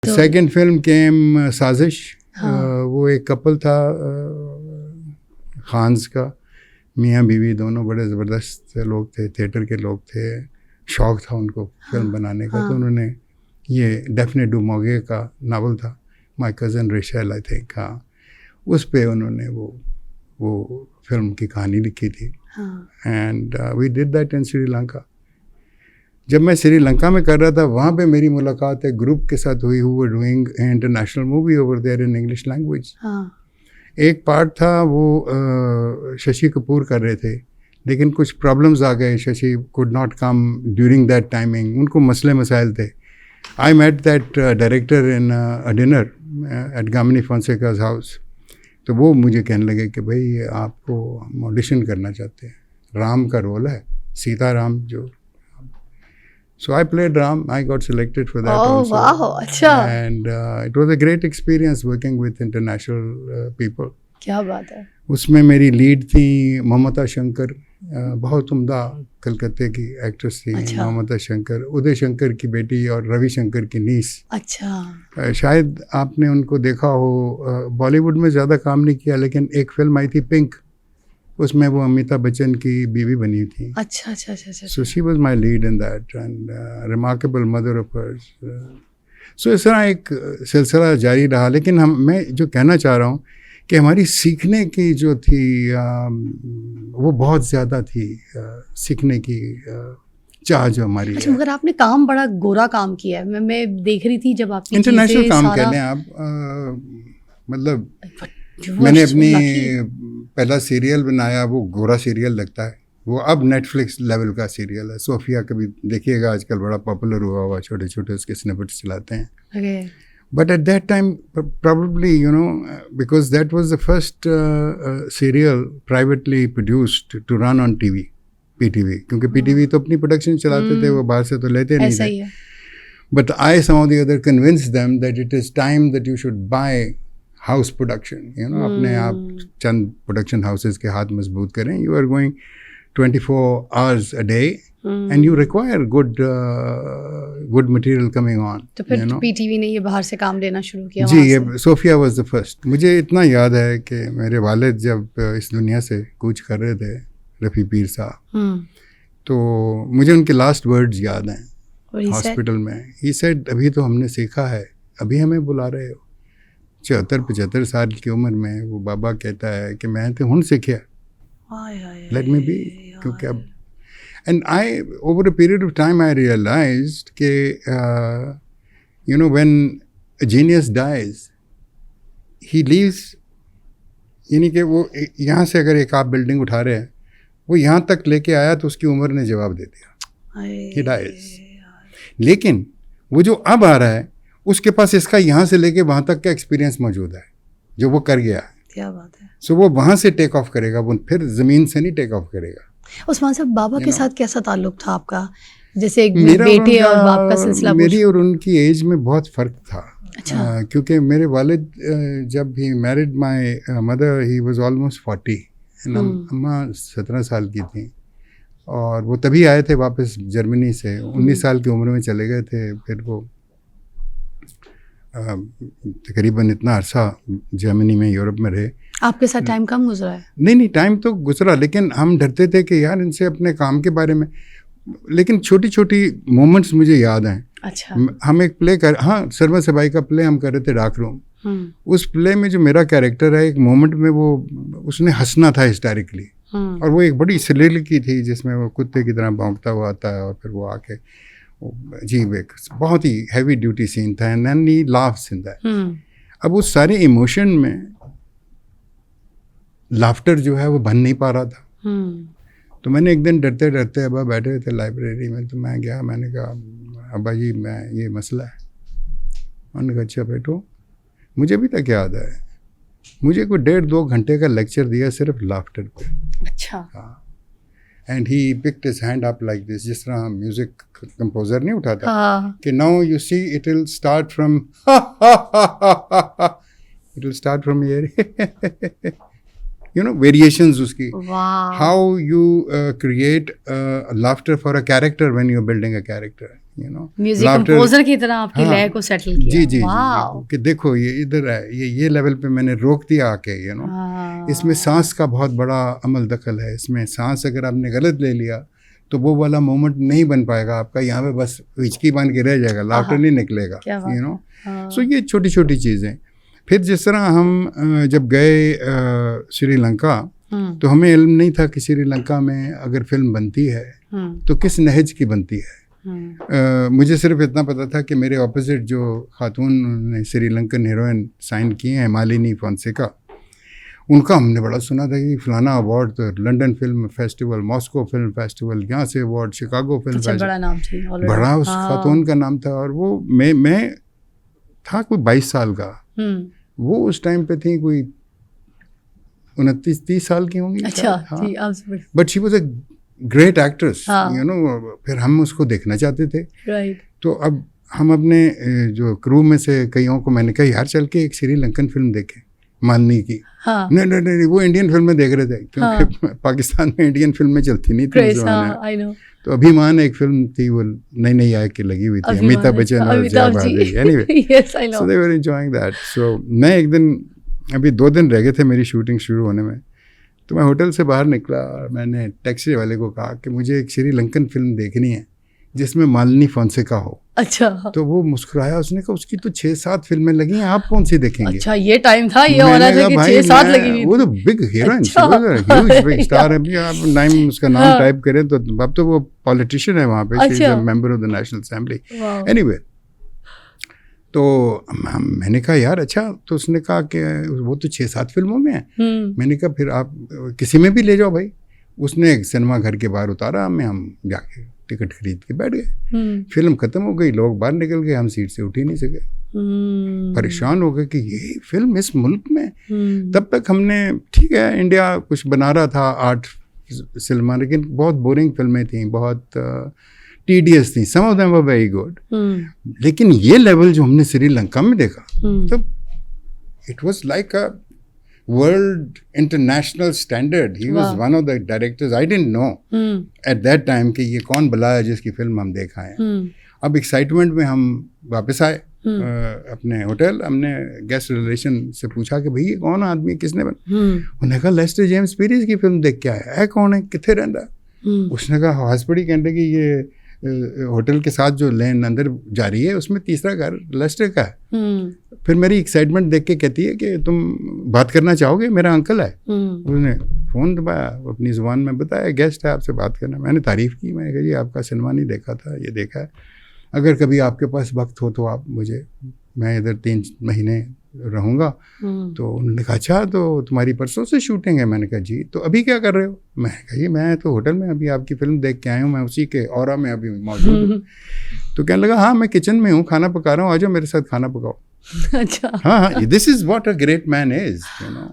Second film केम साजिश। वो एक कपल था खान्स का, मियाँ बीवी दोनों बड़े ज़बरदस्त लोग थे, थिएटर के लोग थे, शौक़ था उनको फिल्म बनाने का। तो उन्होंने ये डेफने डू मोगे का नावल था, my cousin Rachel I think, हाँ, उस पे उन्होंने वो फिल्म की कहानी लिखी थी। And we did that in Sri Lanka. जब मैं श्रीलंका में कर रहा था वहाँ पे मेरी मुलाकात एक ग्रुप के साथ हुई, who were doing international movie over there in English language. एक पार्ट था वो शशि कपूर कर रहे थे, लेकिन कुछ प्रॉब्लम्स आ गए, Shashi could not come during that timing, उनको मसले मसाइल थे। I met that director in a dinner at Gamini Fonseka's house. तो वो मुझे कहने लगे कि भाई आपको हम ऑडिशन करना चाहते हैं, राम का रोल है, सीता राम जो। So I played Ram. I got selected for that also. Oh wow, अच्छा. And it was a great experience working with international people. क्या बात है. उसमें मेरी लीड थी ममता शंकर, बहुत उम्दा कलकत्ते की एक्ट्रेस थी। अच्छा. ममता शंकर, उदय शंकर की बेटी और रवि शंकर की नीस। अच्छा. शायद आपने उनको देखा हो, बॉलीवुड में ज़्यादा काम नहीं किया, लेकिन एक फिल्म आई थी पिंक, उसमें वो अमिताभ बच्चन की बीवी बनी थी। अच्छा अच्छा अच्छा। So she was my lead in that and remarkable mother of hers. So इस तरह एक सिलसिला जारी रहा। लेकिन मैं जो कहना चाह रहा हूँ कि हमारी सीखने की जो थी वो बहुत ज़्यादा थी, सीखने की चाह जो हमारी। अच्छा, मगर आपने काम बड़ा गोरा काम किया है। मैं देख रही थी जब आपने इंटरनेशनल काम कह लें आप, मतलब मैंने अपनी पहला सीरियल बनाया, वो गोरा सीरियल लगता है, वो अब नेटफ्लिक्स लेवल का सीरियल है, सोफिया। कभी देखिएगा, आजकल बड़ा पॉपुलर हुआ, छोटे छोटे उसके स्निपेट्स चलाते हैं। But at that time probably because that was the first serial privately produced to run on TV, PTV, क्योंकि PTV तो अपनी प्रोडक्शन चलाते थे, वो बाहर से तो लेते नहीं थे। But I somehow the other convinced them that it is time that you should buy house production, अपने आप चंद प्रोडक्शन हाउसेस के हाथ मजबूत करें। You are going 24 hours a day and you require good material coming on। तो फिर PTV ने ये बाहर से काम लेना शुरू किया। जी, ये सोफिया वाज द फर्स्ट। मुझे इतना याद है कि मेरे वालिद जब इस दुनिया से कूच कर रहे थे, रफ़ी पीर साहब, तो मुझे उनके लास्ट वर्ड्स याद हैं हॉस्पिटल में। ही सेड, अभी तो हमने सीखा है, अभी हमें बुला रहे हो। 74-75 साल की उम्र में वो बाबा कहता है कि मैं तो हुन सीखिया, लेट मी बी। क्योंकि अब and I over a period of time I realized कि when a genius dies he leaves, यानी कि वो यहाँ से अगर एक आप बिल्डिंग उठा रहे हैं, वो यहाँ तक लेके आया तो उसकी उम्र ने जवाब दे दिया, ही डाइज। लेकिन वो जो अब आ रहा है, उसके पास इसका यहाँ से लेके वहाँ तक का एक्सपीरियंस मौजूद है, जो वो कर गया। क्या बात है। सो वो वहाँ से टेक ऑफ करेगा, वो फिर ज़मीन से नहीं टेक ऑफ करेगा। उस्मान साहब, बाबा के साथ कैसा ताल्लुक था आपका? जैसे एक बेटे और बाप का सिलसिला। मेरी और उनकी एज में बहुत फ़र्क था। अच्छा। क्योंकि मेरे वालिद जब he married my mother, he was almost 40, अम्मा 17 साल की थी, और वो तभी आए थे वापस जर्मनी से। 19 साल की उम्र में चले गए थे। फिर वो तकरीबन इतना अरसा जर्मनी में, यूरोप में रहे। आपके साथ टाइम कम गुजरा है? नहीं, टाइम तो गुजरा, लेकिन हम डरते थे कि यार इनसे अपने काम के बारे में। लेकिन छोटी छोटी मोमेंट्स मुझे याद हैं। अच्छा। हम एक प्ले सरवर सबाई का प्ले हम कर रहे थे, डार्क रूम। उस प्ले में जो मेरा कैरेक्टर है, एक मोमेंट में वो उसने हंसना था हिस्टैरिकली, और वो एक बड़ी सलील की थी, जिसमें वो कुत्ते की तरह भौंकता हुआ आता है, और फिर वो आके अजीब एक बहुत ही हैवी ड्यूटी सीन था, and then he laughs in that. अब उस सारे इमोशन में लाफ्टर जो है वो बन नहीं पा रहा था। तो मैंने एक दिन डरते डरते, अब्बा बैठे थे लाइब्रेरी में, तो मैं गया, मैंने कहा अब्बा जी, मैं ये मसला है। उन्होंने कहा अच्छा बैठो। मुझे अभी तक याद है, मुझे कोई 1.5-2 घंटे का लेक्चर दिया सिर्फ लाफ्टर पे। अच्छा। हाँ। And he picked his hand up like this, जिस तरह म्यूजिक कंपोजर नहीं उठाता, कि now you see it will start from, it will start from here, variations उसकी। How you create laughter for a character when you are building a character. You know music composer की तरह आपकी हाँ, लय को सेटल किया। जी जी, wow, जी कि देखो ये इधर है, ये लेवल पे मैंने रोक दिया आके, यू नो। हाँ, इसमें सांस का बहुत बड़ा अमल दखल है। इसमें सांस अगर आपने गलत ले लिया तो वो वाला मोमेंट नहीं बन पाएगा आपका, यहाँ पे बस हिचकी बन के रह जाएगा, लाफ्टर नहीं निकलेगा, यू नो। सो ये छोटी छोटी चीज़ें। फिर जिस तरह हम जब गए श्रीलंका, तो हमें इल्म नहीं था कि श्रीलंका में अगर फिल्म बनती है तो किस नहज की बनती है। मुझे सिर्फ इतना पता था कि मेरे ऑपोजिट जो खातून ने श्रीलंकन हीरोइन साइन की हैं, मालिनी फोंसेका, उनका हमने बड़ा सुना था कि फलाना अवार्ड, तो London film festival, Moscow film festival, यहाँ से अवार्ड, शिकागो फिल्म फेस्टिवल, बड़ा नाम था, बड़ा उस खातून का नाम था। और वो मैं था कोई 22 साल का, वो उस टाइम पे थी कोई 29-30 साल की होंगी। अच्छा, हाँ, but she was a great actress, you know. फिर हम उसको देखना चाहते थे, राइट। तो अब हम अपने जो क्रू में से कईयों को मैंने कहा यार चल के एक श्रीलंकन फिल्म देखें, मालनी की। हाँ, नहीं, वो इंडियन फिल्में देख रहे थे, क्योंकि पाकिस्तान में इंडियन फिल्में चलती नहीं थी उस ज़माने। तो अभिमान एक फिल्म थी, वो नई आए के लगी हुई थी, अमिताभ बच्चन और Jaya Bhaduri, anyway so they were enjoying that. So मैं एक दिन, अभी 2 दिन रह गए थे मेरी शूटिंग शुरू होने में, तो मैं होटल से बाहर निकला और मैंने टैक्सी वाले को कहा कि मुझे एक श्रीलंकन फिल्म देखनी है जिसमें मालिनी फोंसेका हो। अच्छा, तो वो मुस्कुराया, उसने कहा उसकी तो 6-7 फिल्में लगी हैं, आप कौन सी देखेंगे? अच्छा, ये टाइम था, ये होना था कि 6-7 लगी हुई। वो तो big heroine, huge big star है। आप नाम उसका नाम टाइप करें तो अब तो वो पॉलिटिशियन है वहाँ पे, she is a member of the national assembly. Anyway, तो मैंने कहा यार अच्छा, तो उसने कहा कि वो तो 6-7 फिल्मों में है। मैंने कहा फिर आप किसी में भी ले जाओ भाई। उसने एक सिनेमा घर के बाहर उतारा हमें, हम जाके टिकट खरीद के बैठ गए। फिल्म खत्म हो गई, लोग बाहर निकल गए, हम सीट से उठ ही नहीं सके। परेशान हो गए कि ये फिल्म इस मुल्क में। तब तक हमने, ठीक है, इंडिया कुछ बना रहा था आर्ट सिनेमा, लेकिन बहुत बोरिंग फिल्में थी, बहुत टीडियस थी। Some of them were very good, लेकिन ये लेवल जो हमने श्रीलंका में देखा, तब it was like a world international standard. He was one of the directors. I didn't know at that time कि ये कौन बला है जिसकी फिल्म हम देख आए हैं। अब एक्साइटमेंट में हम वापस आए अपने होटल। हमने गेस्ट रिलेशन से पूछा कि भाई ये कौन आदमी, किसने उन्होंने कहा लेस्टर जेम्स पीरिस की फिल्म देख के आया है। कौन है, कितने रहता? उसने कहा हॉस्पिटल कहते कि ये होटल के साथ जो लेन अंदर जा रही है उसमें तीसरा घर लेस्टर का है। फिर मेरी एक्साइटमेंट देख के कहती है कि तुम बात करना चाहोगे, मेरा अंकल है। उसने फ़ोन दबाया, अपनी ज़ुबान में बताया गेस्ट है, आपसे बात करना। मैंने तारीफ़ की, मैंने कहा जी आपका सिनेमा नहीं देखा था, ये देखा है, अगर कभी आपके पास वक्त हो तो आप मुझे, मैं इधर 3 महीने रहूँगा। तो उन्होंने कहा अच्छा, तो तुम्हारी परसों से शूटिंग है? मैंने कहा जी। तो अभी क्या कर रहे हो? मैंने कहा जी मैं तो होटल में अभी आपकी फिल्म देख के आया हूँ, मैं उसी के ऑरा में अभी मौजूद हूँ। तो कहने लगा हाँ मैं किचन में हूँ, खाना पका रहा हूँ, आ जाओ मेरे साथ खाना पकाओ। अच्छा, हाँ, this is what a great man is, you know.